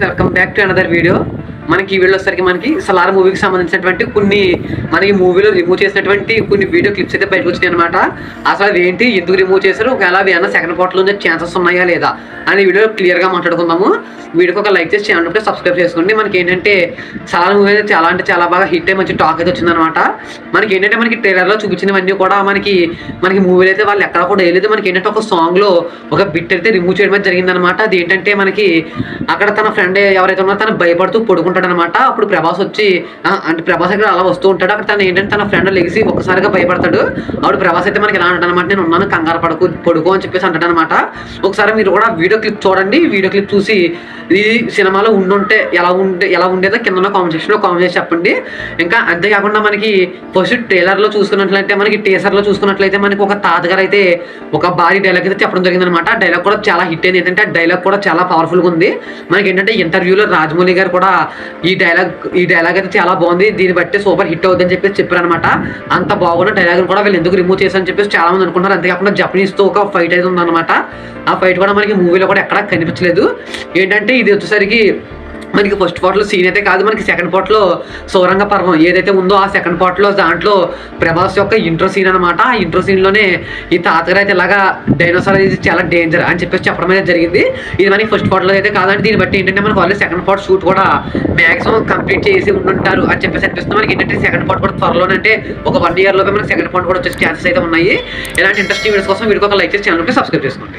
Welcome back to another video. మనకి ఈ video వచ్చేసరికి మనకి సలార్ మూవీకి సంబంధించినటువంటి కొన్ని మనకి మూవీలో రిమూవ్ చేసినటువంటి కొన్ని వీడియో క్లిప్స్ అయితే బయటకు వచ్చినాయి అనమాట. అసలు అవి ఏంటి, ఎందుకు రిమూవ్ చేశారు, ఒకవేళ అవి ఏమన్నా సెకండ్ పార్ట్లో ఉండే ఛాన్సెస్ ఉన్నాయా లేదా అని వీడియో క్లియర్గా మాట్లాడుకుందాము. వీడియోకి ఒక లైక్ చేసి ఛానల్ సబ్స్క్రైబ్ చేసుకోండి. మనకి ఏంటంటే సలార్ మూవీ అయితే చాలా అంటే చాలా బాగా హిట్ అయ్యి మంచి టాక్ అయితే వచ్చిందనమాట. మనకి ఏంటంటే మనకి ట్రైలర్లో చూపించినవన్నీ కూడా మనకి మూవీలో అయితే వాళ్ళు ఎక్కడ కూడా వేయలేదు. మనకి ఏంటంటే ఒక సాంగ్లో ఒక బిట్ అయితే రిమూవ్ చేయడం జరిగిందనమాట. అది ఏంటంటే మనకి అక్కడ తన ఫ్రెండ్ ఎవరైతే ఉన్నారో తను భయపడుతూ పడుకుంటాడు అనమాట. అప్పుడు ప్రభాస్ వచ్చి అంటే ప్రభాస్ దగ్గర అలా వస్తూ ఉంటాడు. అక్కడ తను ఏంటంటే తన ఫ్రెండ్ లెగిసి ఒక్కసారిగా భయపడతాడు. అప్పుడు ప్రభాస్ అయితే మనకి ఎలా అంటాడు అనమాట, నేను ఉన్నాను, కంగారు పడుకో అని చెప్పేసి అంటాడు అనమాట. ఒకసారి మీరు కూడా వీడియో క్లిప్ చూడండి. వీడియో క్లిప్ చూసి ఈ సినిమాలో ఉండుంటే ఎలా ఉండేదో కింద కామెంట్ సెక్షన్లో కామెంట్ చేసి చెప్పండి. ఇంకా అంతేకాకుండా మనకి ఫస్ట్ ట్రైలర్లో చూసుకున్నట్లయితే మనకి టీజర్లో చూసుకున్నట్లయితే మనకి ఒక తాతగారు అయితే ఒక భారీ డైలాగ్ అయితే చెప్పడం జరిగిందనమాట. ఆ డైలాగ్ కూడా చాలా హిట్ అయింది. ఏంటంటే ఆ డైలాగ్ కూడా చాలా పవర్ఫుల్గా ఉంది. మనకి ఏంటంటే ఇంటర్వ్యూలో రాజమౌళి గారు కూడా ఈ డైలాగ్ అయితే చాలా బాగుంది, దీన్ని బట్టి సూపర్ హిట్ అవుతుందని చెప్పేసి చెప్పారనమాట. అంత బాగున్న డైలాగ్ కూడా వీళ్ళు ఎందుకు రిమూవ్ చేశారని చెప్పేసి చాలా మంది అనుకుంటారు. అంతేకాకుండా జపనీస్తో ఒక ఫైట్ అయితే ఉందన్నమాట. ఆ ఫైట్ కూడా మనకి మూవీలో కూడా ఎక్కడా కనిపించలేదు. ఏంటంటే ఇది వచ్చేసరికి మనకి ఫస్ట్ పార్ట్లో సీన్ అయితే కాదు, మనకి సెకండ్ పార్ట్లో సౌరంగ పర్వం ఏదైతే ఉందో ఆ సెకండ్ పార్ట్లో దాంట్లో ప్రభాస్ యొక్క ఇంట్రో సీన్ అనమాట. ఆ ఇంట్రో సీన్లోనే ఈ తాతగారు అయితే ఇలాగా డైనోసార్ అనేది చాలా డేంజర్ అని చెప్పేసి చెప్పడం అయితే జరిగింది. ఇది మనకి ఫస్ట్ పార్ట్లో అయితే కాదండి. దీన్ని బట్టి ఏంటంటే మనకి ఆల్రెడీ సెకండ్ పార్ట్ షూట్ కూడా మ్యాక్సిమం కంప్లీట్ చేసి ఉంటుంటారు అని చెప్పేసి అనిపిస్తుంది. మనకి ఏంటంటే సెకండ్ పార్ట్ కూడా త్వరలోనే అంటే ఒక 1 year లోపే మనకి సెకండ్ పార్ట్ కూడా వచ్చే ఛాన్సెస్ అయితే ఉన్నాయి. ఇలాంటి ఇంట్రెస్టింగ్ వీడియోస్ కోసం వీడికి ఒక లైక్ చేసి ఛానల్కి సబ్స్క్రైబ్ చేసుకోండి.